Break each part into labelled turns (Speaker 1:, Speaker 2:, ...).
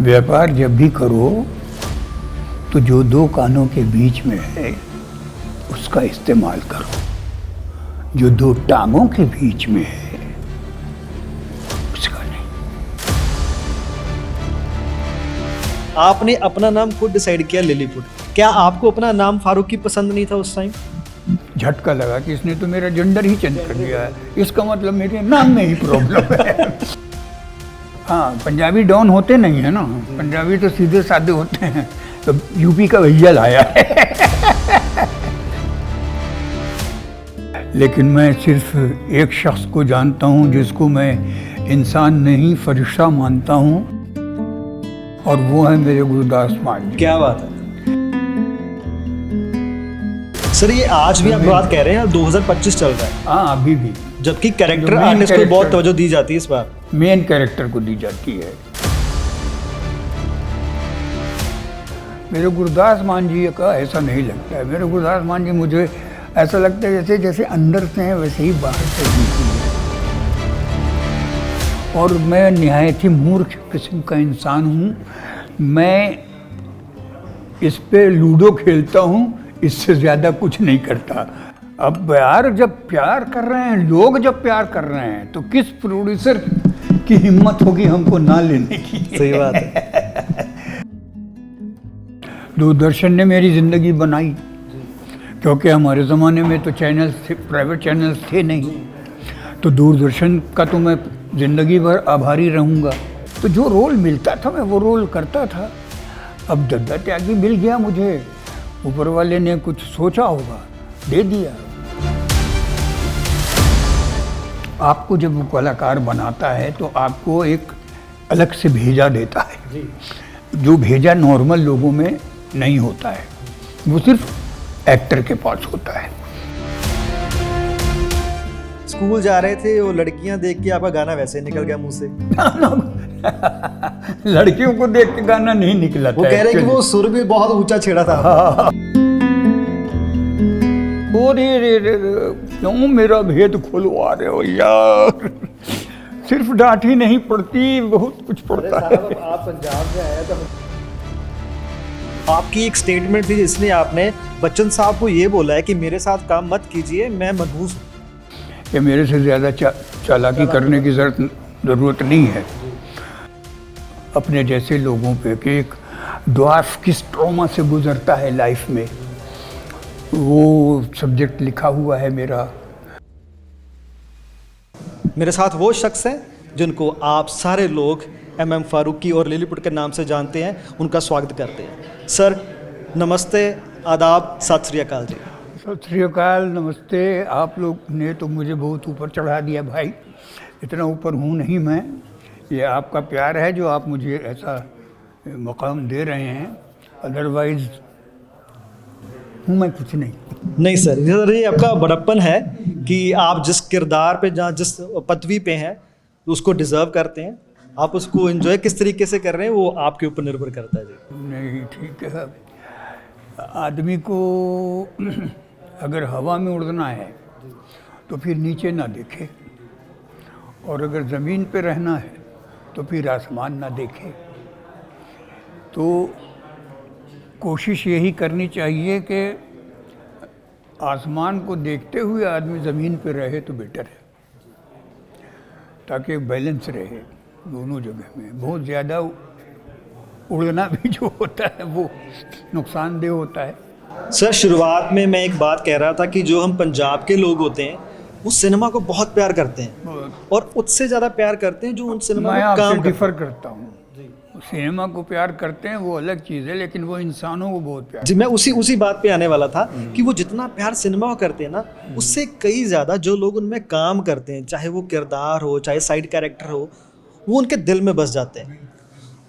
Speaker 1: व्यापार जब भी करो तो जो दो कानों के बीच में है उसका इस्तेमाल करो, जो दो टांगों के बीच में है उसका नहीं।
Speaker 2: आपने अपना नाम खुद डिसाइड किया लिलीपुट, क्या आपको अपना नाम फारूकी पसंद नहीं था उस टाइम?
Speaker 1: झटका लगा कि इसने तो मेरा जेंडर ही चेंज कर दिया है, इसका मतलब मेरे नाम में ही प्रॉब्लम है। हाँ, पंजाबी डॉन होते नहीं है ना, पंजाबी तो सीधे साधे होते हैं, तो यूपी का भैया लाया है। लेकिन मैं सिर्फ एक शख्स को जानता हूँ जिसको मैं इंसान नहीं फरिश्ता मानता हूँ, और वो है मेरे गुरुदास मान जी।
Speaker 2: क्या बात है सर, ये आज भी आप बात कह रहे हैं 2025 चल रहा है।
Speaker 1: हाँ, अभी भी,
Speaker 2: जबकि कैरेक्टर आर्टिस्ट को बहुत तवज्जो दी जाती है इस बार,
Speaker 1: मेन कैरेक्टर को दी जाती है। मेरे गुरुदास मान जी का ऐसा नहीं लगता है। मेरे गुरुदास मान जी मुझे ऐसा लगता है जैसे जैसे अंदर से हैं वैसे ही बाहर से भी हैं। और मैं निहायत ही मूर्ख किस्म का इंसान हूँ। मैं इस पे लूडो खेलता हूँ, इससे ज़्यादा कुछ नहीं करता। अब यार, जब प्यार कर रहे हैं लोग, जब प्यार कर रहे हैं तो किस प्रोड्यूसर की हिम्मत होगी हमको ना लेने की।
Speaker 2: सही बात है।
Speaker 1: दूरदर्शन ने मेरी ज़िंदगी बनाई, क्योंकि हमारे ज़माने में तो चैनल्स थे, प्राइवेट चैनल्स थे नहीं, तो दूरदर्शन का तो मैं ज़िंदगी भर आभारी रहूँगा। तो जो रोल मिलता था मैं वो रोल करता था। अब दद्दा त्यागी मिल गया मुझे, ऊपर वाले ने कुछ सोचा होगा, दे दिया। आपको जब वो कलाकार बनाता है तो आपको एक अलग से भेजा देता है, जो भेजा नॉर्मल लोगों में नहीं होता है, वो सिर्फ एक्टर के पास होता है।
Speaker 2: स्कूल जा रहे थे, वो लड़कियां देख के आपका गाना वैसे ही निकल गया मुंह से।
Speaker 1: लड़कियों को देख के गाना नहीं निकला था।
Speaker 2: वो कह रहे हैं कि वो सुर भी बहुत ऊंचा छेड़ा था।
Speaker 1: रे, क्यों मेरा भेद खुलवा रहे हो यार? सिर्फ डांट ही नहीं पड़ती, बहुत कुछ पड़ता है।
Speaker 2: आप पंजाब से आए तो आपकी एक स्टेटमेंट थी जिसमें आपने बच्चन साहब को ये बोला है कि मेरे साथ काम मत कीजिए, मैं मनहूस हूं।
Speaker 1: कि मेरे से ज़्यादा चालाकी करने की ज़रूरत नहीं है अपने जैसे लोगों पे, कि एक ड्वार्फ किस ट्रॉमा से गुजरता है लाइफ में, वो सब्जेक्ट लिखा हुआ है मेरा।
Speaker 2: मेरे साथ वो शख्स है जिनको आप सारे लोग MM फारूकी और लिलीपुट के नाम से जानते हैं, उनका स्वागत करते हैं। सर नमस्ते, आदाब, सत श्री अकाल जी।
Speaker 1: सत श्री अकाल, नमस्ते। आप लोग ने तो मुझे बहुत ऊपर चढ़ा दिया भाई, इतना ऊपर हूँ नहीं मैं। ये आपका प्यार है जो आप मुझे ऐसा मकाम दे रहे हैं, अदरवाइज हूँ मैं कुछ नहीं
Speaker 2: सर, ये आपका बड़प्पन है कि आप जिस किरदार पे, जहाँ जिस पदवी पे हैं उसको डिज़र्व करते हैं। आप उसको एंजॉय किस तरीके से कर रहे हैं वो आपके ऊपर निर्भर करता है जी।
Speaker 1: नहीं, ठीक है। आदमी को अगर हवा में उड़ना है तो फिर नीचे ना देखे, और अगर ज़मीन पे रहना है तो फिर आसमान ना देखे। तो कोशिश यही करनी चाहिए कि आसमान को देखते हुए आदमी ज़मीन पे रहे तो बेटर है, ताकि बैलेंस रहे दोनों जगह में। बहुत ज़्यादा उड़ना भी जो होता है वो नुकसानदेह होता है।
Speaker 2: सर शुरुआत में मैं एक बात कह रहा था कि जो हम पंजाब के लोग होते हैं वो सिनेमा को बहुत प्यार करते हैं, और उससे ज़्यादा प्यार करते हैं जो उन सिनेमा में काम
Speaker 1: डिफर करता हूँ। सिनेमा को प्यार करते हैं वो अलग चीज़ है, लेकिन वो इंसानों को बहुत प्यार।
Speaker 2: जी, मैं उसी बात पे आने वाला था कि वो जितना प्यार सिनेमा को करते हैं ना, उससे कई ज़्यादा जो लोग उनमें काम करते हैं, चाहे वो किरदार हो चाहे साइड कैरेक्टर हो, वो उनके दिल में बस जाते हैं।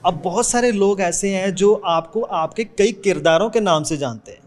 Speaker 2: अब बहुत सारे लोग ऐसे हैं जो आपको आपके कई किरदारों के नाम से जानते हैं,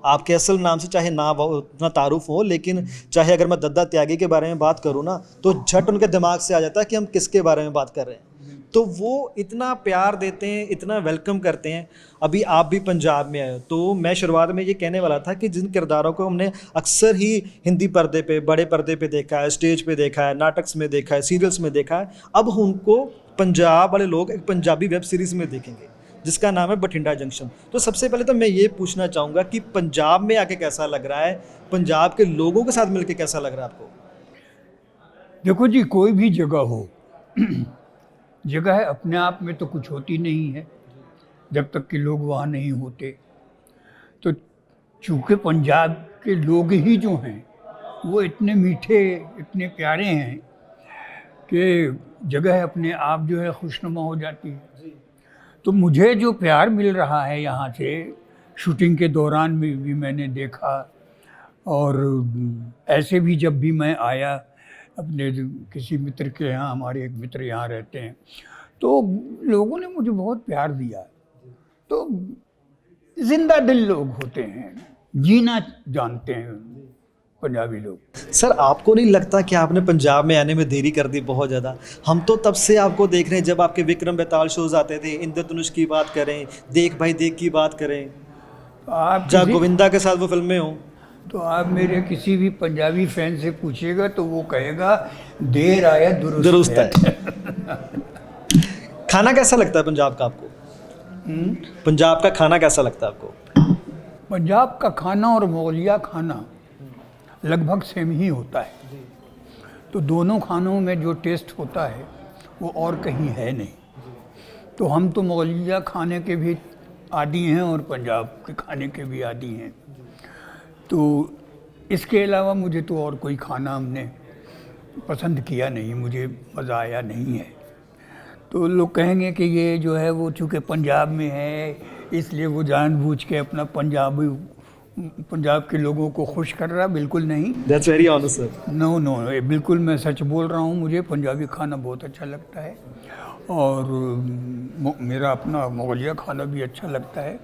Speaker 2: आपके असल नाम से चाहे ना उतना तारुफ हो, लेकिन चाहे अगर मैं दद्दा त्यागी के बारे में बात करूँ ना तो झट उनके दिमाग से आ जाता है कि हम किसके बारे में बात कर रहे हैं। तो वो इतना प्यार देते हैं, इतना वेलकम करते हैं। अभी आप भी पंजाब में आए हो, तो मैं शुरुआत में ये कहने वाला था कि जिन किरदारों को हमने अक्सर ही हिंदी पर्दे पे, बड़े पर्दे पे देखा है, स्टेज पे देखा है, नाटक में देखा है, सीरियल्स में देखा है, अब उनको पंजाब वाले लोग एक पंजाबी वेब सीरीज़ में देखेंगे जिसका नाम है बठिंडा जंक्शन। तो सबसे पहले तो मैं ये पूछना चाहूँगा कि पंजाब में आके कैसा लग रहा है, पंजाब के लोगों के साथ मिलके कैसा लग रहा है आपको?
Speaker 1: देखो जी, कोई भी जगह हो जगह अपने आप में तो कुछ होती नहीं है जब तक कि लोग वहाँ नहीं होते। तो चूँकि पंजाब के लोग ही जो हैं वो इतने मीठे, इतने प्यारे हैं कि जगह अपने आप जो है खुशनुमा हो जाती है। तो मुझे जो प्यार मिल रहा है यहाँ से, शूटिंग के दौरान में भी मैंने देखा, और ऐसे भी जब भी मैं आया अपने किसी मित्र के यहाँ, हमारे एक मित्र यहाँ रहते हैं, तो लोगों ने मुझे बहुत प्यार दिया। तो जिंदा दिल लोग होते हैं, जीना जानते हैं पंजाबी लोग।
Speaker 2: सर आपको नहीं लगता कि आपने पंजाब में आने में देरी कर दी बहुत ज़्यादा? हम तो तब से आपको देख रहे हैं, जब आपके विक्रम बेताल शोज आते थे, इंद्रधनुष की बात करें, देख भाई देख की बात करें,
Speaker 1: आप
Speaker 2: जहाँ गोविंदा के साथ वो फिल्में हों,
Speaker 1: तो आप मेरे किसी भी पंजाबी फैन से पूछिएगा तो वो कहेगा देर आया दुरुस्त है।
Speaker 2: खाना कैसा लगता है पंजाब का आपको? पंजाब का खाना कैसा लगता है आपको?
Speaker 1: पंजाब का खाना और मुगलिया खाना लगभग सेम ही होता है। तो दोनों खानों में जो टेस्ट होता है वो और कहीं है नहीं। तो हम तो मुगलिया खाने के भी आदी हैं और पंजाब के खाने के भी आदी हैं। तो इसके अलावा मुझे तो और कोई खाना हमने पसंद किया नहीं, मुझे मज़ा आया नहीं है। तो लोग कहेंगे कि ये जो है वो चूँकि पंजाब में है इसलिए वो जानबूझ के अपना पंजाब के लोगों को खुश कर रहा। बिल्कुल नहीं।
Speaker 2: That's very honest sir.
Speaker 1: No no, बिल्कुल मैं सच बोल रहा हूँ। मुझे पंजाबी खाना बहुत अच्छा लगता है और मेरा अपना मुगलिया खाना भी अच्छा लगता है।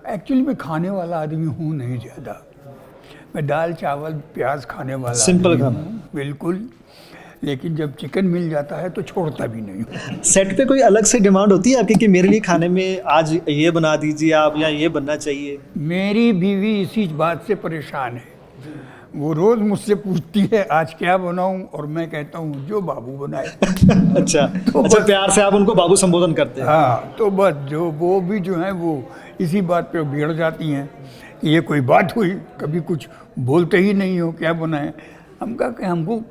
Speaker 1: एक्चुअली मैं खाने वाला आदमी हूँ नहीं ज़्यादा, मैं दाल चावल प्याज खाने वाला
Speaker 2: सिंपल
Speaker 1: खाना हूँ बिल्कुल, लेकिन जब चिकन मिल जाता है तो छोड़ता भी नहीं हूँ।
Speaker 2: सेट पे कोई अलग से डिमांड होती है आपकी कि मेरे लिए खाने में आज ये बना दीजिए आप, या ये बनना चाहिए?
Speaker 1: मेरी बीवी इसी बात से परेशान है। वो रोज़ मुझसे पूछती है आज क्या बनाऊं, और मैं कहता हूँ जो बाबू बनाए।
Speaker 2: अच्छा अच्छा, प्यार से आप उनको बाबू संबोधन करते हैं?
Speaker 1: हाँ, तो बस जो वो भी जो है वो इसी बात पे भिड़ जाती हैं कि ये कोई बात हुई, कभी कुछ बोलते ही नहीं हो क्या बनाए। हम कहा कि हमको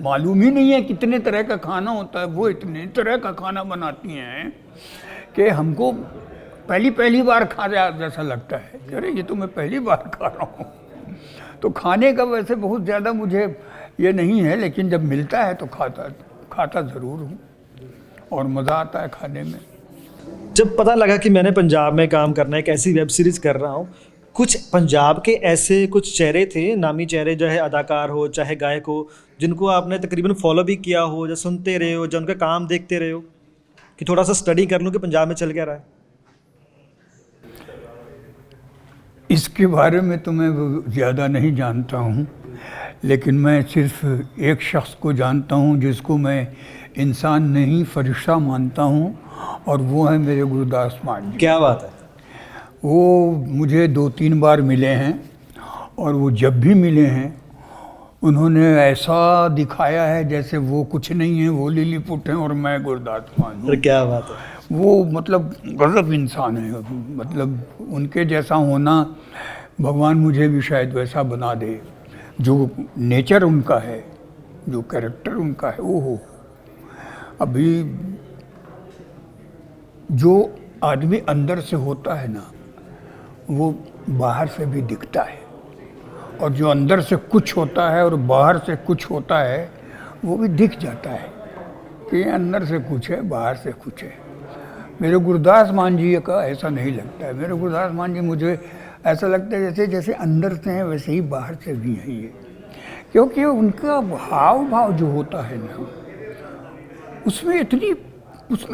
Speaker 1: मालूम ही नहीं है कितने तरह का खाना होता है, वो इतने तरह का खाना बनाती हैं कि हमको पहली बार खा जैसा लगता है। अरे ये तो मैं पहली बार खा रहा हूँ। तो खाने का वैसे बहुत ज़्यादा मुझे ये नहीं है, लेकिन जब मिलता है तो खाता ज़रूर हूँ और मज़ा आता है खाने में।
Speaker 2: जब पता लगा कि मैंने पंजाब में काम करना है, एक ऐसी वेब सीरीज़ कर रहा हूँ, कुछ पंजाब के ऐसे कुछ चेहरे थे, नामी चेहरे, चाहे अदाकार हो चाहे गायक हो, जिनको आपने तकरीबन फॉलो भी किया हो, जो सुनते रहे हो, जो उनका काम देखते रहे हो, कि थोड़ा सा स्टडी कर लूँ कि पंजाब में चल क्या रहा है?
Speaker 1: इसके बारे में तो मैं ज़्यादा नहीं जानता हूँ, लेकिन मैं सिर्फ एक शख्स को जानता हूँ जिसको मैं इंसान नहीं फरिश्ता मानता हूँ, और वो है मेरे गुरुदास मान जी।
Speaker 2: क्या बात है?
Speaker 1: वो मुझे 2-3 बार मिले हैं, और वो जब भी मिले हैं उन्होंने ऐसा दिखाया है जैसे वो कुछ नहीं है, वो लिलीपुट हैं और मैं गुरदास मान हूँ।
Speaker 2: क्या बात है?
Speaker 1: वो मतलब गजब इंसान है, मतलब उनके जैसा होना भगवान मुझे भी शायद वैसा बना दे। जो नेचर उनका है, जो कैरेक्टर उनका है, वो हो। अभी जो आदमी अंदर से होता है ना, वो बाहर से भी दिखता है, और जो अंदर से कुछ होता है और बाहर से कुछ होता है वो भी दिख जाता है कि अंदर से कुछ है बाहर से कुछ है। मेरे गुरदास मान जी का ऐसा नहीं लगता है। मेरे गुरदास मान जी मुझे ऐसा लगता है जैसे अंदर से हैं वैसे ही बाहर से भी हैं ये, क्योंकि उनका हाव भाव जो होता है ना, उसमें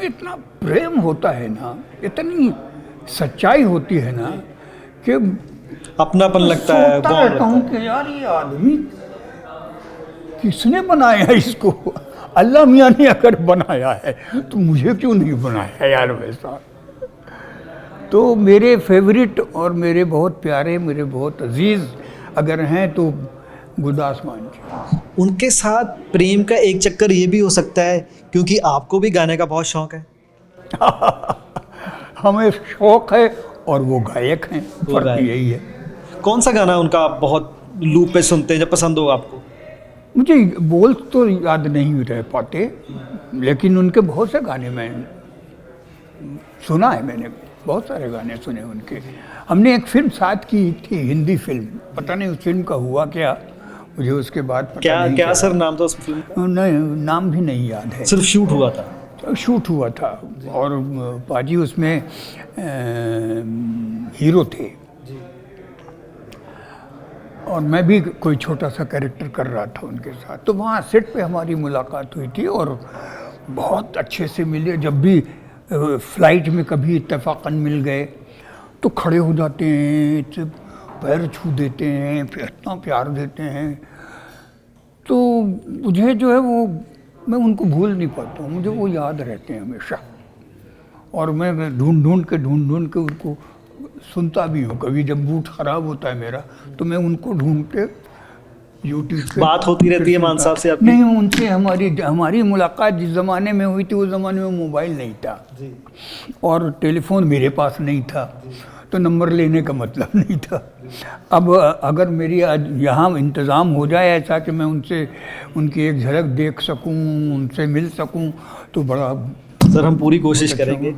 Speaker 1: इतना प्रेम होता है ना, इतनी सच्चाई होती है ना कि
Speaker 2: अपनापन लगता है।
Speaker 1: कहूँ कि यार ये आदमी किसने बनाया है इसको? अल्लाह मियाँ ने अगर बनाया है तो मुझे क्यों नहीं बनाया यार वैसा। तो मेरे फेवरेट और मेरे बहुत प्यारे, मेरे बहुत अजीज़ अगर हैं तो गुरदास मान जी।
Speaker 2: उनके साथ प्रेम का एक चक्कर ये भी हो सकता है क्योंकि आपको भी गाने का बहुत शौक है।
Speaker 1: हमें शौक है और वो गायक हैं,
Speaker 2: वो
Speaker 1: फर्क
Speaker 2: गायक।
Speaker 1: यही है।
Speaker 2: कौन सा गाना उनका आप बहुत लूप पे सुनते हैं जब पसंद हो आपको?
Speaker 1: मुझे बोल तो याद नहीं रह पाते, लेकिन उनके बहुत से गाने मैं सुना है, मैंने बहुत सारे गाने सुने उनके। हमने एक फिल्म साथ की थी, हिंदी फिल्म, पता नहीं उस फिल्म का हुआ क्या, मुझे उसके बाद पता
Speaker 2: क्या
Speaker 1: नहीं
Speaker 2: क्या सर नाम था उस फिल्म का?
Speaker 1: नहीं, नाम भी नहीं याद है।
Speaker 2: सिर्फ शूट हुआ था।
Speaker 1: शूट हुआ था और पाजी उसमें हीरो थे और मैं भी कोई छोटा सा कैरेक्टर कर रहा था उनके साथ। तो वहाँ सेट पे हमारी मुलाकात हुई थी और बहुत अच्छे से मिले। जब भी फ्लाइट में कभी इत्तेफाकन मिल गए तो खड़े हो जाते हैं, पैर छू देते हैं, फिर इतना प्यार देते हैं। तो मुझे जो है वो, मैं उनको भूल नहीं पाता हूँ, मुझे वो याद रहते हैं हमेशा। और मैं ढूंढ के उनको सुनता भी हूँ। कभी जब मूड ख़राब होता है मेरा तो मैं उनको ढूंढ के यूट्यूब पे
Speaker 2: बात होती रहती है मान साहब से आपकी?
Speaker 1: नहीं, उनसे हमारी मुलाकात जिस ज़माने में हुई थी उस ज़माने में मोबाइल नहीं था
Speaker 2: जी।
Speaker 1: और टेलीफोन मेरे पास नहीं था, तो नंबर लेने का मतलब नहीं था। अब अगर मेरी आज यहाँ इंतज़ाम हो जाए ऐसा कि मैं उनसे उनकी एक झलक देख सकूँ, उनसे मिल सकूँ, तो बड़ा
Speaker 2: सर हम पूरी कोशिश
Speaker 1: अच्छा
Speaker 2: करेंगे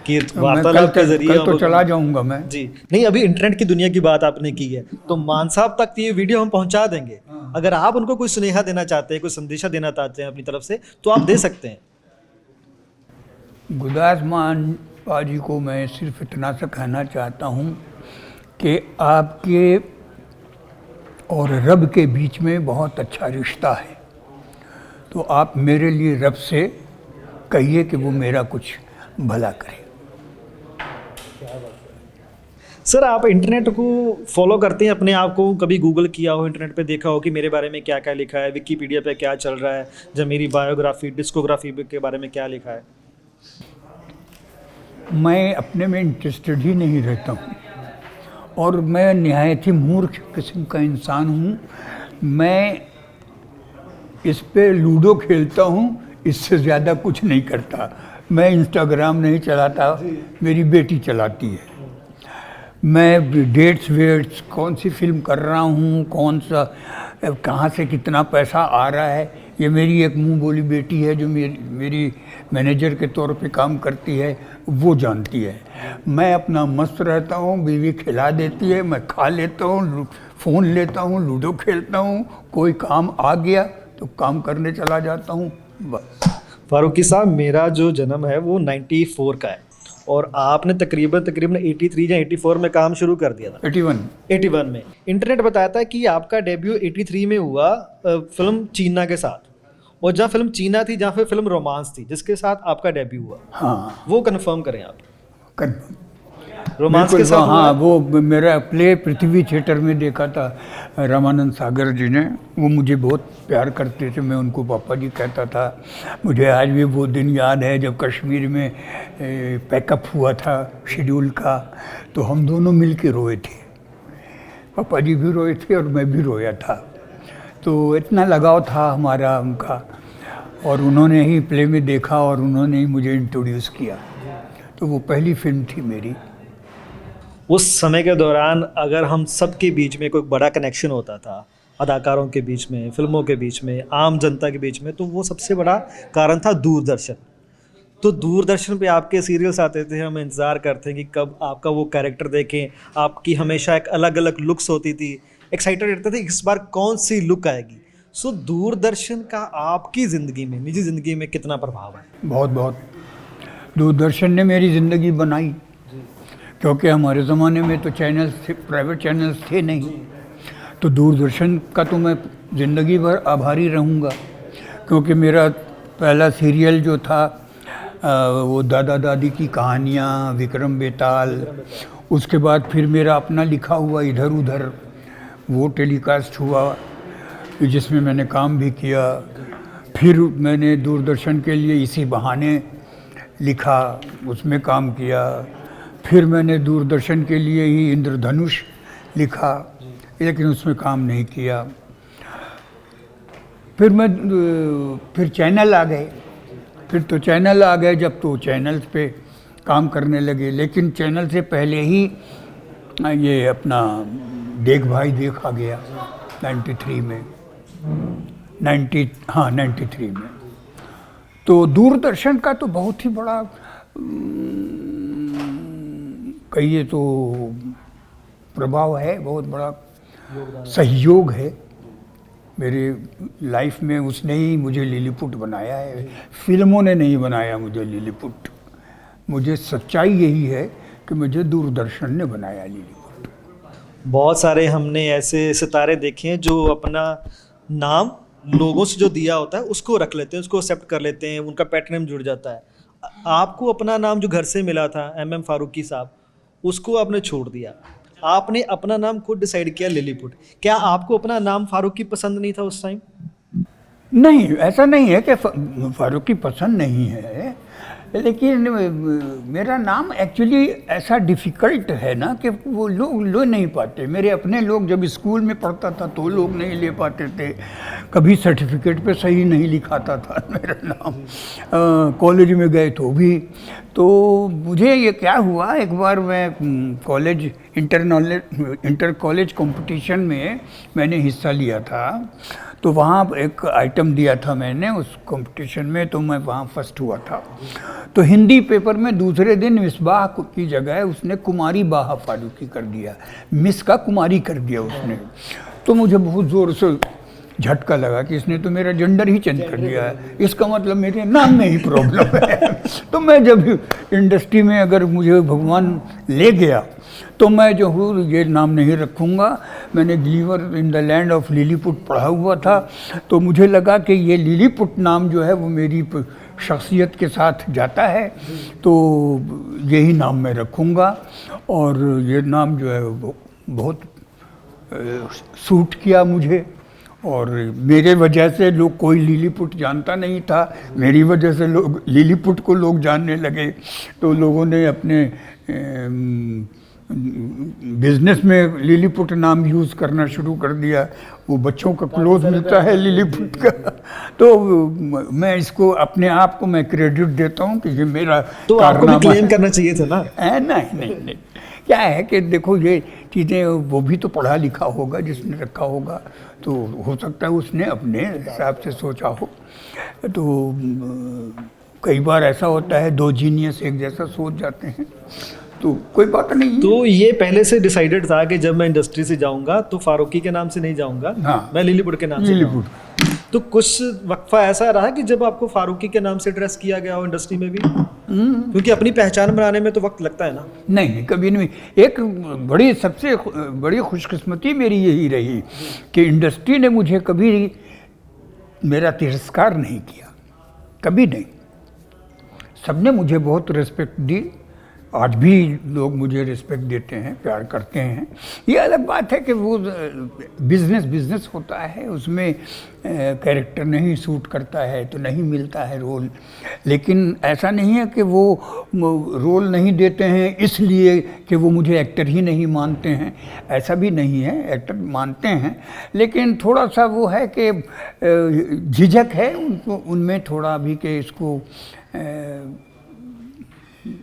Speaker 2: कि
Speaker 1: मैं
Speaker 2: वार्तालाप के जरिए
Speaker 1: कल तो चला जाऊँगा मैं।
Speaker 2: जी नहीं, अभी इंटरनेट की दुनिया की बात आपने की है तो मान साहब तक ये वीडियो हम पहुंचा देंगे। अगर आप उनको कोई सुनेहा देना चाहते हैं, कोई संदेशा देना चाहते हैं अपनी तरफ से, तो आप दे सकते हैं।
Speaker 1: गुरदास मान पाजी को मैं सिर्फ इतना सा कहना चाहता हूँ कि आपके और रब के बीच में बहुत अच्छा रिश्ता है, तो आप मेरे लिए रब से कहिए कि वो मेरा कुछ भला करे।
Speaker 2: सर आप इंटरनेट को फॉलो करते हैं अपने आप को, कभी गूगल किया हो, इंटरनेट पे देखा हो कि मेरे बारे में क्या क्या लिखा है, विकीपीडिया पे क्या चल रहा है, जब मेरी बायोग्राफी डिस्कोग्राफी के बारे में क्या लिखा है?
Speaker 1: मैं अपने में इंटरेस्टेड ही नहीं रहता हूँ और मैं निहायत ही मूर्ख किस्म का इंसान हूँ। मैं इस पे लूडो खेलता हूँ, इससे ज़्यादा कुछ नहीं करता। मैं इंस्टाग्राम नहीं चलाता, मेरी बेटी चलाती है। मैं डेट्स वेट्स कौन सी फिल्म कर रहा हूँ, कौन सा कहाँ से कितना पैसा आ रहा है, ये मेरी एक मुंह बोली बेटी है जो मेरी मैनेजर के तौर पे काम करती है, वो जानती है। मैं अपना मस्त रहता हूँ, बीवी खिला देती है, मैं खा लेता हूँ, फ़ोन लेता हूँ, लूडो खेलता हूँ, कोई काम आ गया तो काम करने चला जाता हूँ, बस।
Speaker 2: फारूकी साहब, मेरा जो जन्म है वो 94 का है और आपने तकरीबन 83 या 84 में काम शुरू कर दिया था। 81 में। इंटरनेट बताता है कि आपका डेब्यू 83 में हुआ फिल्म चीना के साथ, और जहाँ फिल्म चीना थी, जहाँ पे फिल्म रोमांस थी जिसके साथ आपका डेब्यू हुआ,
Speaker 1: हाँ,
Speaker 2: वो कंफर्म करें आप।
Speaker 1: कर
Speaker 2: रोमांस के साथ हुआ
Speaker 1: हाँ,
Speaker 2: है?
Speaker 1: वो मेरा प्ले पृथ्वी थिएटर में देखा था रामानंद सागर जी ने। वो मुझे बहुत प्यार करते थे, मैं उनको पापा जी कहता था। मुझे आज भी वो दिन याद है जब कश्मीर में पैकअप हुआ था शेड्यूल का, तो हम दोनों मिल के रोए थे। पापा जी भी रोए थे और मैं भी रोया था। तो इतना लगाव था हमारा उनका, और उन्होंने ही प्ले में देखा और उन्होंने ही मुझे इंट्रोड्यूस किया। तो वो पहली फिल्म थी मेरी।
Speaker 2: उस समय के दौरान अगर हम सब के बीच में कोई बड़ा कनेक्शन होता था, अदाकारों के बीच में, फिल्मों के बीच में, आम जनता के बीच में, तो वो सबसे बड़ा कारण था दूरदर्शन। तो दूरदर्शन पे आपके सीरियल्स आते थे, हम इंतज़ार करते हैं कि कब आपका वो कैरेक्टर देखें। आपकी हमेशा एक अलग अलग लुक्स होती थी, एक्साइटेड रहते थे इस बार कौन सी लुक आएगी। सो दूरदर्शन का आपकी ज़िंदगी में, निजी ज़िंदगी में कितना प्रभाव है?
Speaker 1: बहुत बहुत। दूरदर्शन ने मेरी ज़िंदगी बनाई, क्योंकि हमारे ज़माने में तो चैनल्स थे, प्राइवेट चैनल्स थे नहीं। तो दूरदर्शन का तो मैं ज़िंदगी भर आभारी रहूँगा, क्योंकि मेरा पहला सीरियल जो था वो दादा दादी की कहानियाँ, विक्रम बेताल, उसके बाद फिर मेरा अपना लिखा हुआ इधर उधर वो टेलीकास्ट हुआ, जिसमें मैंने काम भी किया। फिर मैंने दूरदर्शन के लिए इसी बहाने लिखा, उसमें काम किया। फिर मैंने दूरदर्शन के लिए ही इंद्रधनुष लिखा, लेकिन उसमें काम नहीं किया। फिर चैनल आ गए, फिर तो चैनल आ गए जब तो चैनल्स पे काम करने लगे। लेकिन चैनल से पहले ही ये अपना देख भाई देख आ गया 93 में, 93 में। तो दूरदर्शन का तो बहुत ही बड़ा कहिए तो प्रभाव है, बहुत बड़ा सहयोग है मेरी लाइफ में। उसने ही मुझे लिलीपुट बनाया है, फिल्मों ने नहीं बनाया मुझे लिलीपुट। मुझे सच्चाई यही है कि मुझे दूरदर्शन ने बनाया लिलीपुट।
Speaker 2: बहुत सारे हमने ऐसे सितारे देखे हैं जो अपना नाम लोगों से जो दिया होता है उसको रख लेते हैं, उसको एक्सेप्ट कर लेते हैं, उनका पैटर्न जुड़ जाता है। आपको अपना नाम जो घर से मिला था MM फारूकी साहब, उसको आपने छोड़ दिया, आपने अपना नाम खुद डिसाइड किया लिलीपुट। क्या आपको अपना नाम फारूकी पसंद नहीं था उस टाइम?
Speaker 1: नहीं, ऐसा नहीं है कि फारूकी पसंद नहीं है, लेकिन मेरा नाम एक्चुअली ऐसा डिफ़िकल्ट है ना कि वो लोग ले नहीं पाते। मेरे अपने लोग जब स्कूल में पढ़ता था तो लोग नहीं ले पाते थे, कभी सर्टिफिकेट पे सही नहीं लिखाता था मेरा नाम, कॉलेज में गए तो भी। तो मुझे ये क्या हुआ, एक बार मैं कॉलेज इंटर कॉलेज कंपटीशन में मैंने हिस्सा लिया था, तो वहाँ एक आइटम दिया था मैंने उस कंपटीशन में, तो मैं वहाँ फर्स्ट हुआ था। तो हिंदी पेपर में दूसरे दिन मिसबाह की जगह उसने कुमारी बाहा फारूकी कर दिया, मिस का कुमारी कर दिया उसने। तो मुझे बहुत ज़ोर से झटका लगा कि इसने तो मेरा जेंडर ही चेंज कर दिया है, इसका मतलब मेरे नाम में ही प्रॉब्लम है। तो मैं जब इंडस्ट्री में अगर मुझे भगवान ले गया तो मैं जो हूँ ये नाम नहीं रखूँगा। मैंने Gulliver in the land of Lilliput पढ़ा हुआ था, तो मुझे लगा कि ये लिलीपुट नाम जो है वो मेरी शख्सियत के साथ जाता है, तो यही नाम मैं रखूँगा। और ये नाम जो है वो बहुत सूट किया मुझे, और मेरे वजह से लोग, कोई लिलीपुट जानता नहीं था, मेरी वजह से लोग लिलीपुट को लोग जानने लगे। तो लोगों ने अपने बिजनेस में लिलीपुट नाम यूज़ करना शुरू कर दिया। वो बच्चों का क्लोज मिलता है लिलीपुट का। तो मैं इसको अपने आप को मैं क्रेडिट देता हूँ कि ये मेरा
Speaker 2: तो आपको भी क्लेम करना चाहिए था ना?
Speaker 1: नहीं, क्या है कि देखो ये चीज़ें, वो भी तो पढ़ा लिखा होगा जिसने रखा होगा, तो हो सकता है उसने अपने हिसाब से सोचा हो। तो कई बार ऐसा होता है, दो जीनियस एक जैसा सोच जाते हैं, तो कोई बात नहीं।
Speaker 2: तो ये पहले से डिसाइडेड था कि जब मैं इंडस्ट्री से जाऊंगा तो फारूकी के नाम से नहीं जाऊंगा,
Speaker 1: हाँ,
Speaker 2: मैं लिलीपुट के नाम से जाऊंगा। तो कुछ वक्फा ऐसा रहा कि जब आपको फारूकी के नाम से ड्रेस किया गया हो इंडस्ट्री में भी? क्योंकि अपनी पहचान बनाने में तो वक्त लगता है ना।
Speaker 1: नहीं, कभी नहीं। एक सबसे बड़ी खुशकिस्मती मेरी यही रही कि इंडस्ट्री ने मुझे कभी मेरा तिरस्कार नहीं किया, कभी नहीं। सबने मुझे बहुत रिस्पेक्ट दी, आज भी लोग मुझे रिस्पेक्ट देते हैं, प्यार करते हैं। ये अलग बात है कि वो बिजनेस होता है, उसमें कैरेक्टर नहीं सूट करता है तो नहीं मिलता है रोल। लेकिन ऐसा नहीं है कि वो रोल नहीं देते हैं इसलिए कि वो मुझे एक्टर ही नहीं मानते हैं, ऐसा भी नहीं है, एक्टर मानते हैं। लेकिन थोड़ा सा वो है कि झिझक है उनको, उनमें थोड़ा भी कि इसको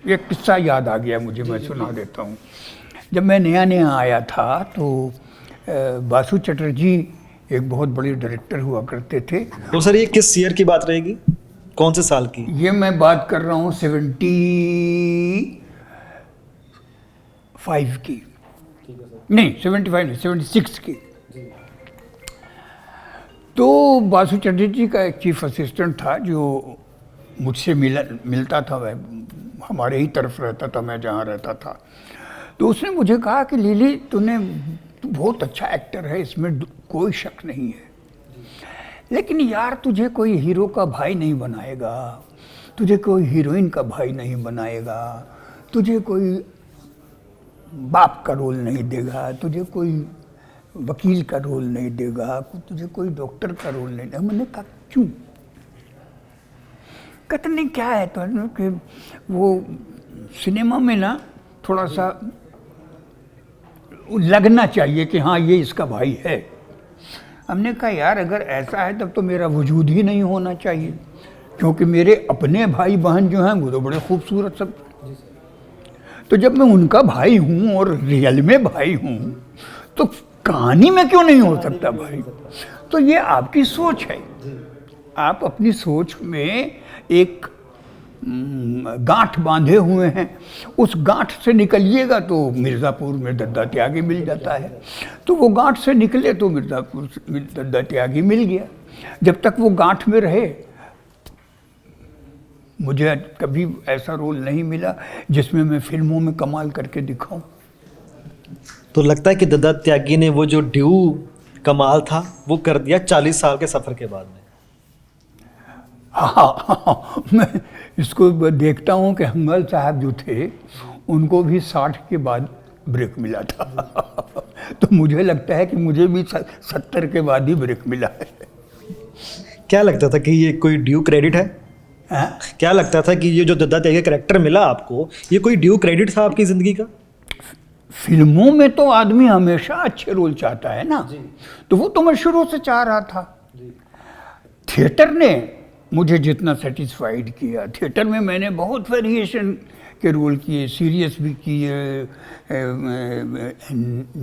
Speaker 1: एक किस्सा याद आ गया मुझे, मैं सुना देता हूँ। जब मैं नया आया था तो बासु चटर्जी एक बहुत बड़े डायरेक्टर हुआ करते थे।
Speaker 2: तो सर ये किस ईयर की बात रहेगी, कौन से साल की?
Speaker 1: ये मैं बात कर रहा हूँ 75 की, नहीं 75 नहीं, 76 की। तो बासु चटर्जी का एक चीफ असिस्टेंट था जो मुझसे मिलता था, वह हमारे ही तरफ रहता था, मैं जहाँ रहता था। तो उसने मुझे कहा कि लिली तू बहुत अच्छा एक्टर है, इसमें कोई शक नहीं है, लेकिन यार तुझे कोई हीरो का भाई नहीं बनाएगा, तुझे कोई हीरोइन का भाई नहीं बनाएगा, तुझे कोई बाप का रोल नहीं देगा, तुझे कोई वकील का रोल नहीं देगा, तुझे कोई डॉक्टर का रोल नहीं देगा। मैंने कहा क्यों? कहते नहीं क्या है तो कि वो सिनेमा में ना थोड़ा सा लगना चाहिए कि हाँ ये इसका भाई है। हमने कहा यार अगर ऐसा है तब तो मेरा वजूद ही नहीं होना चाहिए, क्योंकि मेरे अपने भाई बहन जो हैं वो तो बड़े खूबसूरत सब। तो जब मैं उनका भाई हूँ और रियल में भाई हूँ तो कहानी में क्यों नहीं हो सकता भाई? तो ये आपकी सोच है, आप अपनी सोच में एक गांठ बांधे हुए हैं, उस गांठ से निकलिएगा तो मिर्ज़ापुर में दद्दा त्यागी मिल जाता है। तो वो गांठ से निकले तो मिर्ज़ापुर में दद्दा त्यागी मिल गया। जब तक वो गांठ में रहे, मुझे कभी ऐसा रोल नहीं मिला जिसमें मैं फिल्मों में कमाल करके दिखाऊं।
Speaker 2: तो लगता है कि दद्दा त्यागी ने वो जो ड्यू कमाल था वो कर दिया 40 साल के सफ़र के बाद में।
Speaker 1: हाँ, मैं इसको देखता हूँ कि हंगल साहब जो थे उनको भी 60 के बाद ब्रेक मिला था तो मुझे लगता है कि मुझे भी 70 के बाद ही ब्रेक मिला है।
Speaker 2: क्या लगता था कि ये कोई ड्यू क्रेडिट है?
Speaker 1: हाँ?
Speaker 2: क्या लगता था कि ये जो दद्दा त्यागी कैरेक्टर मिला आपको, ये कोई ड्यू क्रेडिट था आपकी ज़िंदगी का?
Speaker 1: फिल्मों में तो आदमी हमेशा अच्छे रोल चाहता है ना, तो वो तो मैं शुरू से चाह रहा था। थिएटर ने मुझे जितना सेटिस्फाइड किया, थिएटर में मैंने बहुत वेरिएशन के रोल किए, सीरियस भी किए,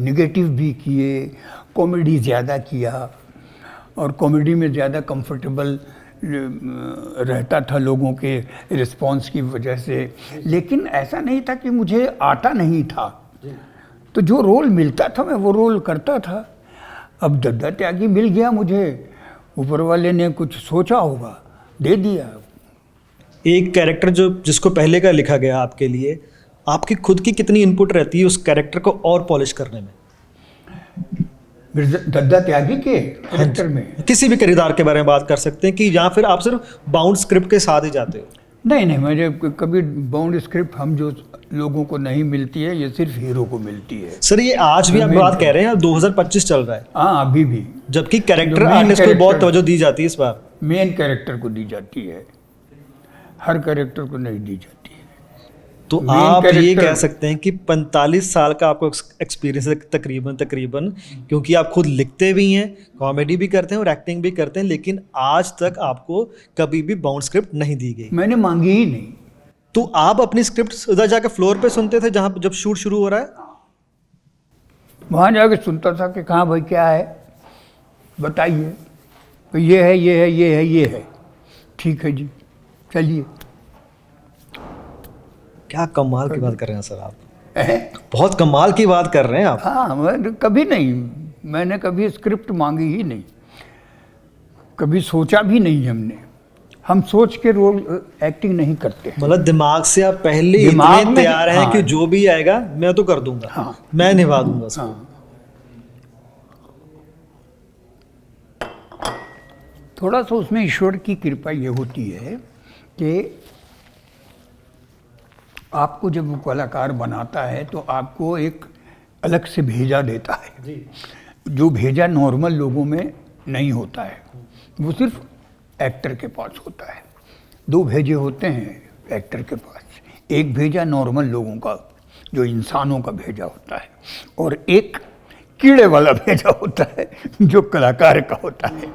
Speaker 1: नेगेटिव भी किए, कॉमेडी ज़्यादा किया और कॉमेडी में ज़्यादा कंफर्टेबल रहता था लोगों के रिस्पांस की वजह से। लेकिन ऐसा नहीं था कि मुझे आता नहीं था, तो जो रोल मिलता था मैं वो रोल करता था। अब दद्दा त्यागी मिल गया मुझे, ऊपर वाले ने कुछ सोचा होगा, दे दिया।
Speaker 2: एक कैरेक्टर जो जिसको पहले का लिखा गया आपके लिए, आपकी खुद की कितनी इनपुट रहती है उस कैरेक्टर को और पॉलिश करने में?
Speaker 1: दद्दा त्यागी के कैरेक्टर में
Speaker 2: किसी भी किरदार के बारे में बात कर सकते हैं कि या फिर आप सिर्फ बाउंड स्क्रिप्ट के साथ ही जाते हो?
Speaker 1: नहीं, मुझे कभी बाउंड स्क्रिप्ट हम जो लोगों को नहीं मिलती है, ये सिर्फ हीरो को मिलती है।
Speaker 2: सर ये आज भी आप बात कह रहे हैं, 2025 चल रहा है।
Speaker 1: हाँ, अभी भी।
Speaker 2: जबकि कैरेक्टर आर्टिस्ट को बहुत तवज्जो दी जाती है इस बार।
Speaker 1: मेन कैरेक्टर को दी जाती है, हर कैरेक्टर को नहीं दी जाती है।
Speaker 2: तो आप ये कह सकते हैं कि 45 साल का आपको एक्सपीरियंस है तकरीबन, क्योंकि आप खुद लिखते भी हैं, कॉमेडी भी करते हैं और एक्टिंग भी करते हैं, लेकिन आज तक आपको कभी भी बाउंड स्क्रिप्ट नहीं दी गई।
Speaker 1: मैंने मांगी ही नहीं।
Speaker 2: तो आप अपनी स्क्रिप्ट उधर जाकर फ्लोर पे सुनते थे जहाँ जब शूट शुरू हो रहा है?
Speaker 1: वहाँ जाके सुनता था कि कहाँ भाई क्या है बताइए, तो ये है, ये है, ये है, ये है, ठीक है जी चलिए।
Speaker 2: क्या कमाल की बात कर रहे हैं सर आप, बहुत कमाल की बात कर रहे हैं आप।
Speaker 1: हाँ, मैं कभी नहीं, मैंने कभी स्क्रिप्ट मांगी ही नहीं, कभी सोचा भी नहीं हमने। हम सोच के रोल एक्टिंग नहीं करते।
Speaker 2: मतलब दिमाग से आप पहले इतने तैयार हैं कि जो भी आएगा मैं तो कर दूंगा,
Speaker 1: हाँ,
Speaker 2: मैं निभा दूंगा उसको।
Speaker 1: हाँ। थोड़ा सा उसमें ईश्वर की कृपा ये होती है कि आपको जब वो कलाकार बनाता है तो आपको एक अलग से भेजा देता है जी। जो भेजा नॉर्मल लोगों में नहीं होता है, वो सिर्फ एक्टर के पास होता है। 2 भेजे होते हैं एक्टर के पास, एक भेजा नॉर्मल लोगों का जो इंसानों का भेजा होता है, और एक कीड़े वाला भेजा होता है जो कलाकार का होता है।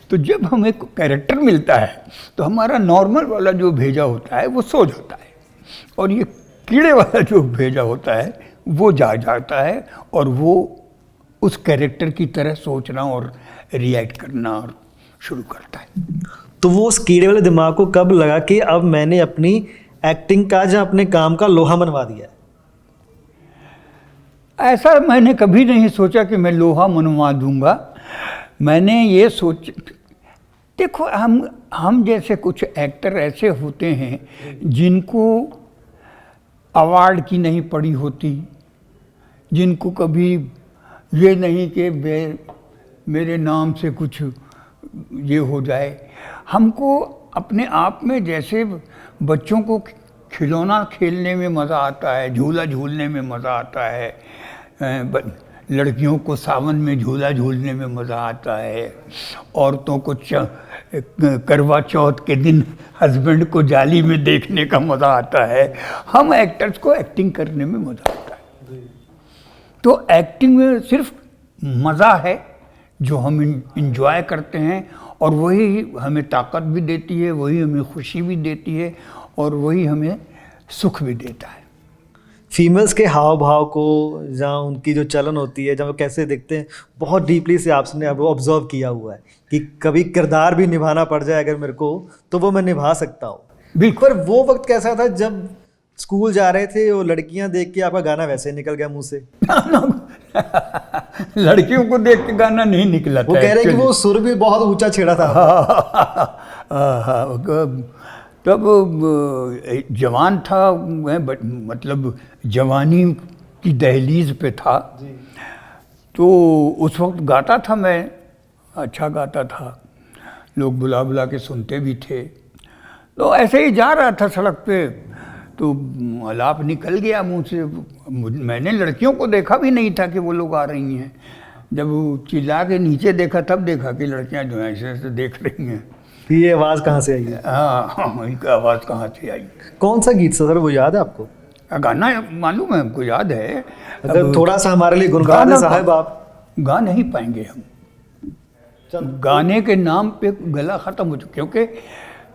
Speaker 1: तो जब हमें कैरेक्टर मिलता है तो हमारा नॉर्मल वाला जो भेजा होता है वो सो जाता है, और ये कीड़े वाला जो भेजा होता है वो जाता है, और वो उस कैरेक्टर की तरह सोचना और रिएक्ट करना और शुरू करता है।
Speaker 2: तो वो उस कीड़े वाले दिमाग को कब लगा कि अब मैंने अपनी एक्टिंग का या अपने काम का लोहा मनवा दिया है?
Speaker 1: ऐसा मैंने कभी नहीं सोचा कि मैं लोहा मनवा दूंगा। मैंने ये सोच, देखो हम जैसे कुछ एक्टर ऐसे होते हैं जिनको अवार्ड की नहीं पड़ी होती, जिनको कभी ये नहीं कि मेरे नाम से कुछ ये हो जाए। हमको अपने आप में, जैसे बच्चों को खिलौना खेलने में मज़ा आता है, झूला झूलने में मज़ा आता है, लड़कियों को सावन में झूला झूलने में मज़ा आता है, औरतों को करवा चौथ के दिन हस्बैंड को जाली में देखने का मज़ा आता है, हम एक्टर्स को एक्टिंग करने में मज़ा आता है। तो एक्टिंग में सिर्फ मज़ा है, जो हम इंजॉय करते हैं, और वही हमें ताकत भी देती है, वही हमें खुशी भी देती है, और वही हमें सुख भी देता है।
Speaker 2: फीमेल्स के हाव भाव को, जहाँ उनकी जो चलन होती है, जब वो कैसे दिखते हैं, बहुत डीपली से आपने अब ऑब्जर्व किया हुआ है कि कभी किरदार भी निभाना पड़ जाए अगर मेरे को, तो वो मैं निभा सकता हूँ।
Speaker 1: बिल्कुल।
Speaker 2: पर वो वक्त कैसा था जब स्कूल जा रहे थे, वो लड़कियां देख के आपका गाना वैसे निकल गया मुंह से?
Speaker 1: लड़कियों को देख के गाना नहीं निकला था।
Speaker 2: वो कह रहे हैं कि वो सुर भी बहुत ऊंचा छेड़ा था।
Speaker 1: तब जवान था मैं, मतलब जवानी की दहलीज पे था। तो उस वक्त गाता था मैं, अच्छा गाता था, लोग बुला बुला के सुनते भी थे। तो ऐसे ही जा रहा था सड़क पे, तो अलाप निकल गया मुंह से। मैंने लड़कियों को देखा भी नहीं था कि वो लोग आ रही हैं। जब वो चिल्ला के नीचे देखा, तब देखा कि लड़कियां जो हैं ऐसे ऐसे देख रही हैं।
Speaker 2: ये आवाज़ कहाँ से आई है?
Speaker 1: हाँ, इनका आवाज़ कहाँ से आई?
Speaker 2: कौन सा गीत सर, वो याद है आपको?
Speaker 1: गाना मालूम है हमको, याद है।
Speaker 2: अगर थोड़ा सा हमारे लिए गुनगुना दें साहब आप।
Speaker 1: गा नहीं पाएंगे हम, गाने के नाम पे गला ख़त्म हो चुका, क्योंकि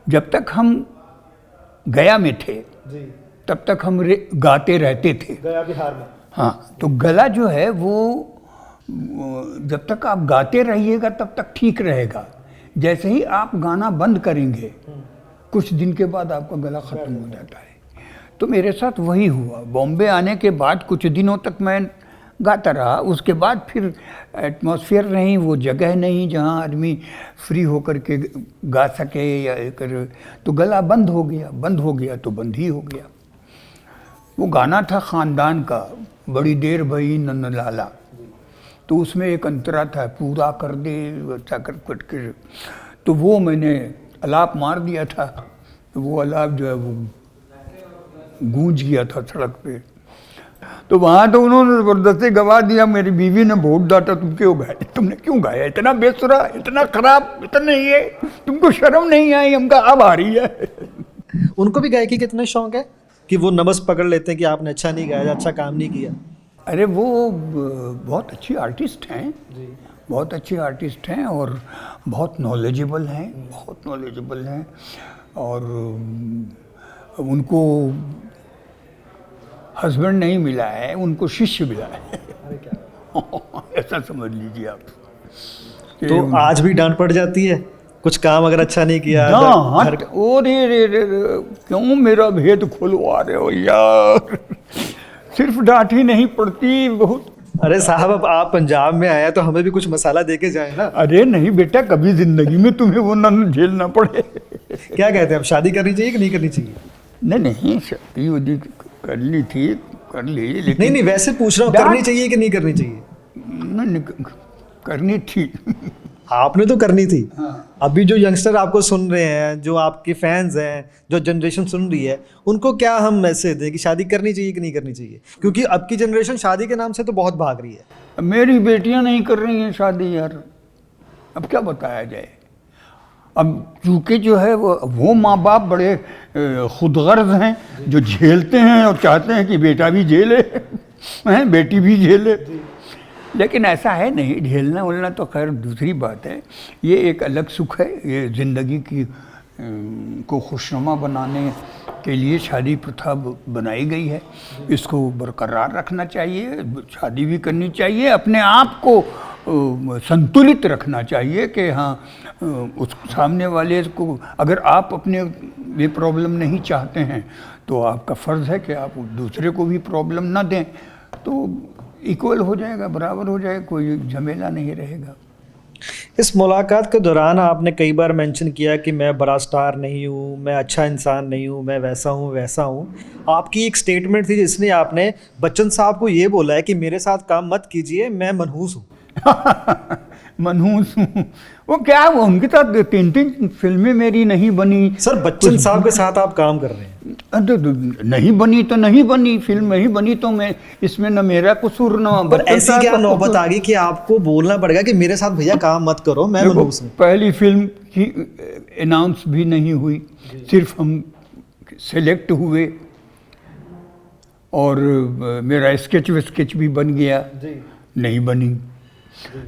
Speaker 1: जब तक हम गया में थे तब तक हम गाते रहते थे।
Speaker 2: गया बिहार में।
Speaker 1: हाँ, तो गला जो है वो जब तक आप गाते रहिएगा तब तक ठीक रहेगा। जैसे ही आप गाना बंद करेंगे, कुछ दिन के बाद आपका गला ख़त्म हो जाता है। तो मेरे साथ वही हुआ। बॉम्बे आने के बाद कुछ दिनों तक मैं गाता रहा, उसके बाद फिर एटमॉस्फेयर नहीं, वो जगह नहीं जहाँ आदमी फ्री होकर के गा सके या कर, तो गला बंद हो गया। बंद हो गया तो बंद ही हो गया। वो गाना था ख़ानदान का, बड़ी देर भई नन्द लाला, तो उसमें एक अंतरा था, पूरा कर दे अच्छा कर कट के, तो वो मैंने अलाप मार दिया था। तो वो अलाप जो है वो गूंज गया था सड़क पे। तो वहाँ तो उन्होंने ज़बरदस्ती गवा दिया। मेरी बीवी ने बहुत डांटा, तुम क्यों गाए, तुमने क्यों गाया, इतना बेसुरा, इतना खराब, इतना ये, तुमको शर्म नहीं आई? हमका अब आ रही है।
Speaker 2: उनको भी गायकी का इतना शौक है कि वो नब्ज़ पकड़ लेते हैं कि आपने अच्छा नहीं गाया, अच्छा काम नहीं किया?
Speaker 1: अरे वो बहुत अच्छी आर्टिस्ट हैं, बहुत अच्छे आर्टिस्ट हैं, और बहुत नॉलेजेबल हैं, बहुत नॉलेजेबल हैं। और उनको हस्बैंड नहीं मिला है, उनको शिष्य मिला है। ऐसा समझ लीजिए आप।
Speaker 2: तो आज भी डांट पड़ जाती है कुछ काम अगर अच्छा नहीं किया?
Speaker 1: डांट? ओ रे, क्यों मेरा भेद खुलवा रहे हो यार? सिर्फ डांट ही नहीं पड़ती, बहुत।
Speaker 2: अरे साहब, अब आप पंजाब में आए तो हमें भी कुछ मसाला दे के जाए ना।
Speaker 1: अरे नहीं बेटा, कभी जिंदगी में तुम्हें वो ना झेलना पड़े।
Speaker 2: क्या कहते हैं, अब शादी करनी चाहिए कि नहीं करनी चाहिए?
Speaker 1: नहीं, शादी उदी कर ली थी, कर ली, लेकिन
Speaker 2: नहीं, वैसे पूछ रहा हूँ, करनी चाहिए कि नहीं करनी चाहिए?
Speaker 1: नहीं, करनी थी।
Speaker 2: आपने तो करनी थी।
Speaker 1: हाँ।
Speaker 2: अभी जो यंगस्टर आपको सुन रहे हैं, जो आपके फैंस हैं, जो जनरेशन सुन रही है, उनको क्या हम मैसेज दें कि शादी करनी चाहिए कि नहीं करनी चाहिए? क्योंकि अब की जनरेशन शादी के नाम से तो बहुत भाग रही है।
Speaker 1: मेरी बेटियां नहीं कर रही हैं शादी यार, अब क्या बताया जाए। अब चूँकि जो है वो माँ बाप बड़े खुदगर्ज हैं, जो झेलते हैं और चाहते हैं कि बेटा भी झेले, हैं, बेटी भी झेले। लेकिन ऐसा है नहीं, झेलना उलना तो खैर दूसरी बात है। ये एक अलग सुख है। ये ज़िंदगी की को खुशनुमा बनाने के लिए शादी प्रथा बनाई गई है। इसको बरकरार रखना चाहिए, शादी भी करनी चाहिए, अपने आप को संतुलित रखना चाहिए कि हाँ, उस सामने वाले को, अगर आप अपने ये प्रॉब्लम नहीं चाहते हैं तो आपका फ़र्ज़ है कि आप दूसरे को भी प्रॉब्लम ना दें, तो इक्वल हो जाएगा, बराबर हो जाएगा, कोई झमेला नहीं रहेगा।
Speaker 2: इस मुलाकात के दौरान आपने कई बार मेंशन किया कि मैं बड़ा स्टार नहीं हूँ, मैं अच्छा इंसान नहीं हूँ, मैं वैसा हूँ वैसा हूँ। आपकी एक स्टेटमेंट थी जिसने आपने बच्चन साहब को ये बोला है कि मेरे साथ काम मत कीजिए, मैं मनहूस हूँ।
Speaker 1: मनहूस हूँ, वो क्या, वो उनके साथ 3 फिल्में मेरी नहीं बनी।
Speaker 2: सर, बच्चन साहब के साथ आप काम कर रहे हैं।
Speaker 1: नहीं बनी तो नहीं बनी, फिल्म नहीं बनी तो मैं इसमें न मेरा कसूर न
Speaker 2: पर ऐसी क्या नौबत आ गई कि आपको बोलना पड़ेगा कि मेरे साथ भैया काम मत करो, मैं मनहूस हूँ?
Speaker 1: पहली फिल्म की अनाउंस भी नहीं हुई, सिर्फ हम सेलेक्ट हुए और मेरा स्केच भी बन गया, नहीं बनी।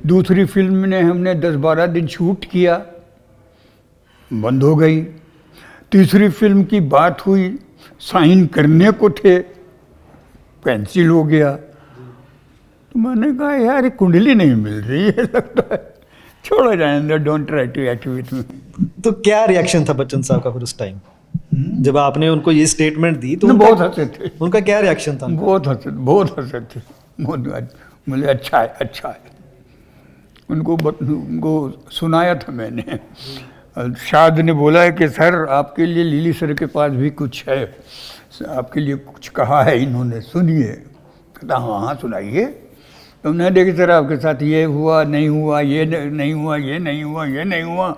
Speaker 1: दूसरी फिल्म ने हमने 10-12 दिन शूट किया, बंद हो गई। तीसरी फिल्म की बात हुई, साइन करने को थे, कैंसिल हो गया। तो मैंने कहा यार ये कुंडली नहीं मिल रही है, लगता है छोड़ो जाने, don't try to act with me.
Speaker 2: तो क्या रिएक्शन था बच्चन साहब का फिर उस टाइम जब आपने उनको ये स्टेटमेंट दी? तो
Speaker 1: बहुत हंसे थे,
Speaker 2: उनका क्या रिएक्शन था?
Speaker 1: बहुत हंसे थे। मुझे अच्छा है। उनको सुनाया था मैंने। शाद ने बोला है कि सर आपके लिए लिली सर के पास भी कुछ है, आपके लिए कुछ कहा है इन्होंने, सुनिए। कहता हाँ सुनाइए। तो मैंने देखी सर आपके साथ ये हुआ नहीं हुआ, ये नहीं हुआ, ये नहीं हुआ, ये नहीं हुआ।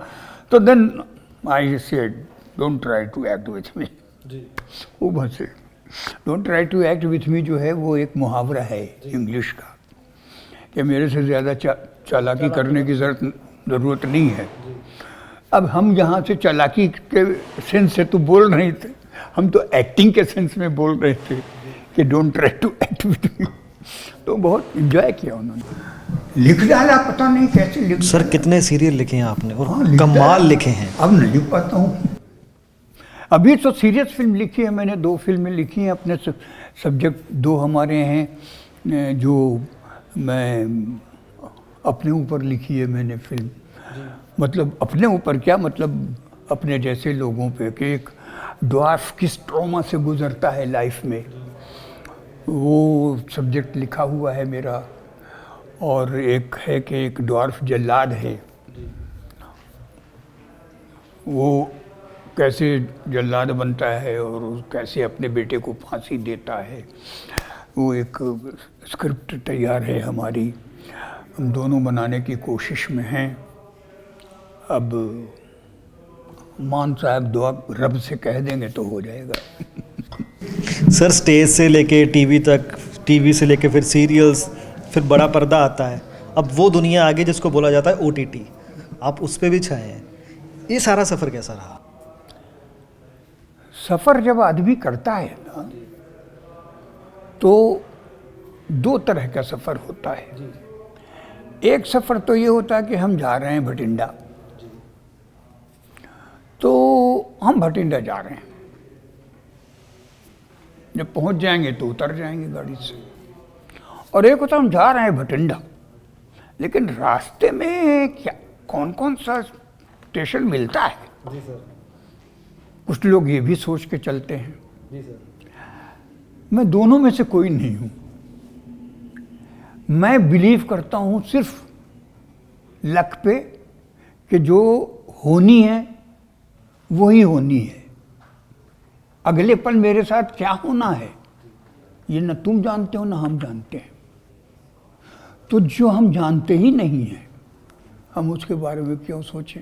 Speaker 1: तो then I said don't try to act with me. वो बस don't try to act with me जो है वो एक मुहावरा है इंग्लिश का, कि मेरे से ज़्यादा चालाकी करने की ज़रूरत नहीं है। अब हम यहाँ से चालाकी के सेंस से तो बोल रहे थे, हम तो एक्टिंग के सेंस में बोल रहे थे कि don't try to act with me. तो बहुत एंजॉय किया उन्होंने, लिख डाला, पता नहीं कैसे लिख।
Speaker 2: सर कितने सीरियल लिखे हैं आपने और
Speaker 1: हाँ,
Speaker 2: कमाल लिखे हैं।
Speaker 1: अब नहीं लिख पाता हूँ। अभी तो सीरियस फिल्म लिखी है मैंने, 2 फिल्में लिखी हैं अपने सब्जेक्ट। 2 हमारे हैं जो मैं अपने ऊपर लिखी है मैंने फिल्म। मतलब अपने ऊपर क्या, मतलब अपने जैसे लोगों पे, कि एक ड्वार्फ किस ट्रॉमा से गुजरता है लाइफ में, वो सब्जेक्ट लिखा हुआ है मेरा। और एक है कि एक ड्वार्फ जल्लाद है, वो कैसे जल्लाद बनता है और कैसे अपने बेटे को फांसी देता है। वो एक स्क्रिप्ट तैयार है हमारी, हम दोनों बनाने की कोशिश में हैं। अब मान साहब दुआ रब से कह देंगे तो हो जाएगा।
Speaker 2: सर स्टेज से लेके टीवी तक, टीवी से लेके फिर सीरियल्स, फिर बड़ा पर्दा आता है, अब वो दुनिया आगे जिसको बोला जाता है OTT, आप उस पर भी छाए हैं। ये सारा सफ़र कैसा रहा?
Speaker 1: सफ़र जब आदमी करता है ना, तो 2 तरह का सफ़र होता है। एक सफ़र तो ये होता है कि हम जा रहे हैं भटिंडा, तो हम भटिंडा जा रहे हैं, जब पहुंच जाएंगे तो उतर जाएंगे गाड़ी से। और एक होता हम जा रहे हैं भटिंडा, लेकिन रास्ते में क्या कौन कौन सा स्टेशन मिलता है।
Speaker 2: जी सर।
Speaker 1: कुछ लोग ये भी सोच के चलते हैं।
Speaker 2: जी सर।
Speaker 1: मैं दोनों में से कोई नहीं हूँ। मैं बिलीव करता हूँ सिर्फ लक पे, कि जो होनी है वही होनी है। अगले पल मेरे साथ क्या होना है ये न तुम जानते हो न हम जानते हैं। तो जो हम जानते ही नहीं हैं, हम उसके बारे में क्यों सोचें।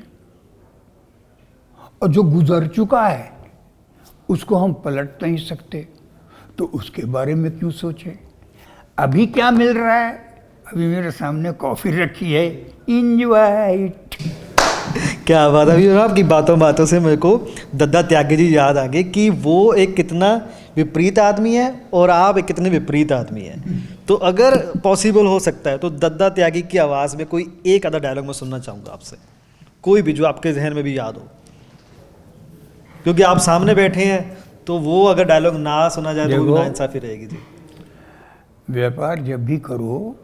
Speaker 1: और जो गुजर चुका है उसको हम पलट नहीं सकते, तो उसके बारे में क्यों सोचें। अभी क्या मिल रहा है, अभी मेरे सामने कॉफ़ी रखी है, इंजॉय।
Speaker 2: क्या बात है। अभी आपकी बातों से मेरे को दद्दा त्यागी जी याद आ गए कि वो एक कितना विपरीत आदमी है और आप एक कितने विपरीत आदमी हैं। तो अगर पॉसिबल हो सकता है तो दद्दा त्यागी की आवाज़ में कोई एक आधा डायलॉग मैं सुनना चाहूँगा आपसे, कोई भी जो आपके जहन में भी याद हो, क्योंकि आप सामने बैठे हैं तो वो अगर डायलॉग ना सुना जाए तो वो नाइंसाफ़ी रहेगी। जी,
Speaker 1: व्यापार जब भी करो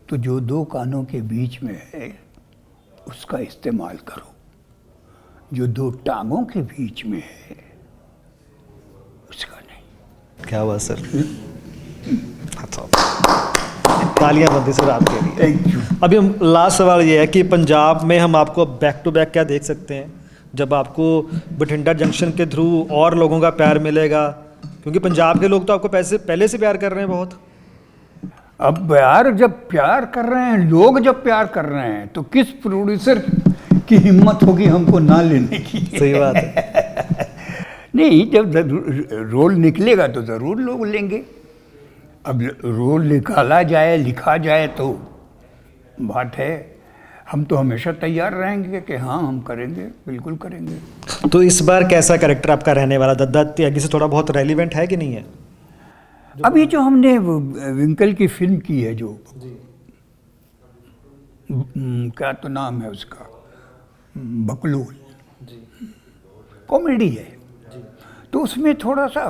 Speaker 1: तो जो 2 कानों के बीच में है उसका इस्तेमाल करो, जो 2 टांगों के बीच में है उसका नहीं।
Speaker 2: क्या हुआ सर, तालियां बनती सर आपके लिए।
Speaker 1: Thank you.
Speaker 2: अभी हम लास्ट सवाल ये है कि पंजाब में हम आपको बैक टू बैक क्या देख सकते हैं, जब आपको बठिंडा जंक्शन के थ्रू और लोगों का प्यार मिलेगा, क्योंकि पंजाब के लोग तो आपको पहले से प्यार कर रहे हैं बहुत।
Speaker 1: अब यार जब प्यार कर रहे हैं लोग, जब प्यार कर रहे हैं तो किस प्रोड्यूसर की हिम्मत होगी हमको ना लेने की।
Speaker 2: सही बात है।
Speaker 1: नहीं, जब रोल निकलेगा तो ज़रूर लोग लेंगे। अब रोल निकाला जाए, लिखा जाए तो बात है। हम तो हमेशा तैयार रहेंगे कि हाँ हम करेंगे, बिल्कुल करेंगे।
Speaker 2: तो इस बार कैसा कैरेक्टर आपका रहने वाला, दद्दा त्यागी से थोड़ा बहुत रेलिवेंट है कि नहीं है?
Speaker 1: अभी जो हमने विंकल की फिल्म की है, जो क्या तो नाम है उसका, बकलोल, कॉमेडी है। तो उसमें थोड़ा सा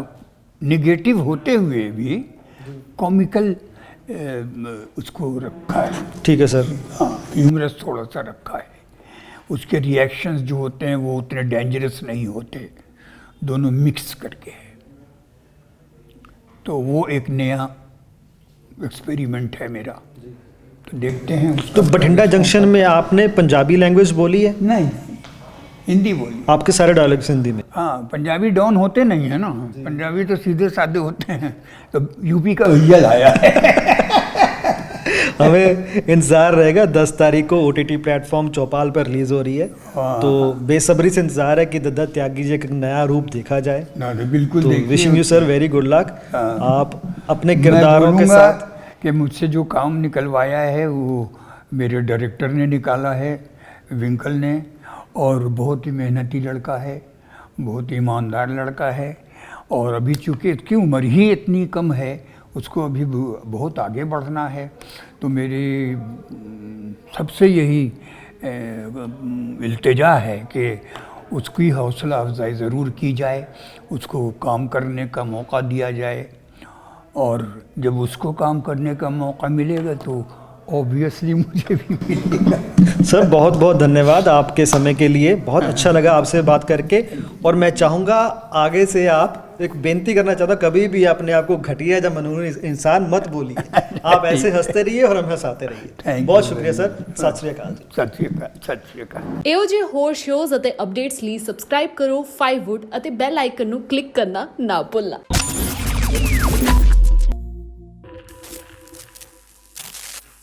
Speaker 1: निगेटिव होते हुए भी कॉमिकल उसको रखा है।
Speaker 2: ठीक है सर।
Speaker 1: हाँ, ह्यूमरस थोड़ा सा रखा है। उसके रिएक्शंस जो होते हैं वो उतने डेंजरस नहीं होते, दोनों मिक्स करके है। तो वो एक नया एक्सपेरिमेंट है मेरा, तो देखते हैं।
Speaker 2: तो बठिंडा जंक्शन में आपने पंजाबी लैंग्वेज बोली है?
Speaker 1: नहीं, हिंदी बोली।
Speaker 2: आपके सारे डायलॉग्स हिंदी में?
Speaker 1: हाँ, पंजाबी डॉन होते नहीं है ना, पंजाबी तो सीधे साधे होते हैं। तो यूपी का भैया लाया है।
Speaker 2: हमें इंतजार रहेगा, 10 तारीख को OTT प्लेटफॉर्म चौपाल पर रिलीज हो रही है।
Speaker 1: हाँ।
Speaker 2: तो बेसब्री से इंतजार है कि दत्त त्यागी जी का नया रूप देखा जाए।
Speaker 1: ना तो बिल्कुल
Speaker 2: तो
Speaker 1: देखिए।
Speaker 2: Wishing you sir very good luck.
Speaker 1: हाँ।
Speaker 2: आप अपने
Speaker 1: मैं
Speaker 2: किरदारों के
Speaker 1: बोलूँगा
Speaker 2: साथ
Speaker 1: कि मुझसे जो काम निकलवाया है वो मेरे डायरेक्टर ने निकाला है, विंकल ने, और बहुत ही मेहनती लड़का है, बहुत ही ईमानदार लड़का है। और अभी चूँकि इसकी उम्र ही इतनी कम है, उसको अभी बहुत आगे बढ़ना है। तो मेरी सबसे यही इल्तिजा है कि उसकी हौसला अफजाई ज़रूर की जाए, उसको काम करने का मौका दिया जाए। और जब उसको काम करने का मौका मिलेगा तो ऑब्वियसली मुझे भी मिलेगा।
Speaker 2: सर बहुत बहुत धन्यवाद आपके समय के लिए, बहुत अच्छा लगा आपसे बात करके। और मैं चाहूँगा आगे से आप, एक बेनती करना चाहता हूँ, कभी भी अपने आप को घटिया या मनहूस इंसान मत बोलिए। आप ऐसे हंसते रहिए और हम हंसाते रहिए। बहुत शुक्रिया सर। सत श्री अकाल।
Speaker 1: सत श्री अकाल। सत श्री अकाल।
Speaker 3: ਇਹੋ ਜਿਹੇ ਹੋਰ ਸ਼ੋਜ਼ ਅਤੇ ਅਪਡੇਟਸ ਲਈ ਸਬਸਕ੍ਰਾਈਬ ਕਰੋ 5wood ਅਤੇ ਬੈਲ ਆਈਕਨ ਨੂੰ ਕਲਿੱਕ ਕਰਨਾ ਨਾ ਭੁੱਲਣਾ।